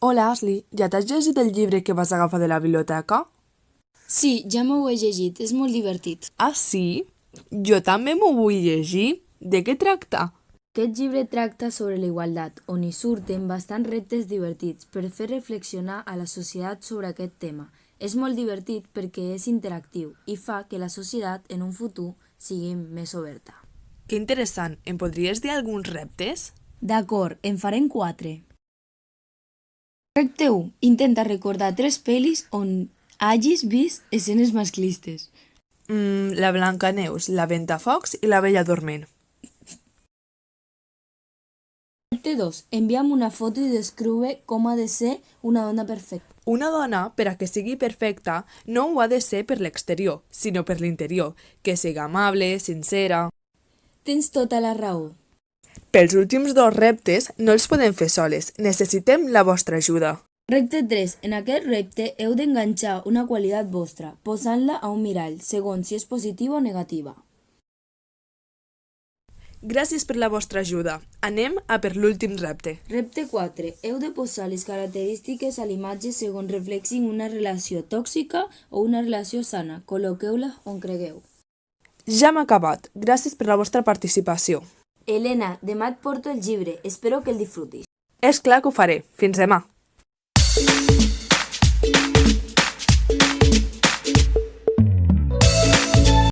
Hola, Ashley, ja t'has llegit el llibre que vas agafar de la biblioteca? Sí, ja m'ho he llegit, és molt divertit. Ah, sí? Jo també m'ho vull llegir. De què tracta? Aquest llibre tracta sobre la igualtat, on hi surten bastants reptes divertits per fer reflexionar a la societat sobre aquest tema. És molt divertit perquè és interactiu i fa que la societat en un futur sigui més oberta. Que interessant. Em podries dir alguns reptes? D'acord, en farem 4. Repte 1. Intenta recordar 3 pel·lis on hagis vist escenes masclistes. La Blancaneus, la Ventafocs i la Bella Dorment. Repte 2. Envia'm una foto i descriu com ha de ser una dona perfecta. Una dona, per a que sigui perfecta, no ho ha de ser per l'exterior, sinó per l'interior, que sigui amable, sincera. Tens tota la raó. Pels últims dos reptes no els podem fer soles, necessitem la vostra ajuda. Repte 3. En aquest repte heu d'enganxar una qualitat vostra, posant-la a un mirall, segons si és positiva o negativa. Gràcies per la vostra ajuda. Anem a per l'últim repte. Repte 4. Heu de posar les característiques a l'imatge segons reflexin una relació tòxica o una relació sana. Col·loqueu-la on cregueu. Ja hem acabat. Gràcies per la vostra participació. Elena, demà et porto el llibre. Espero que el disfrutis. És clar que ho faré. Fins demà.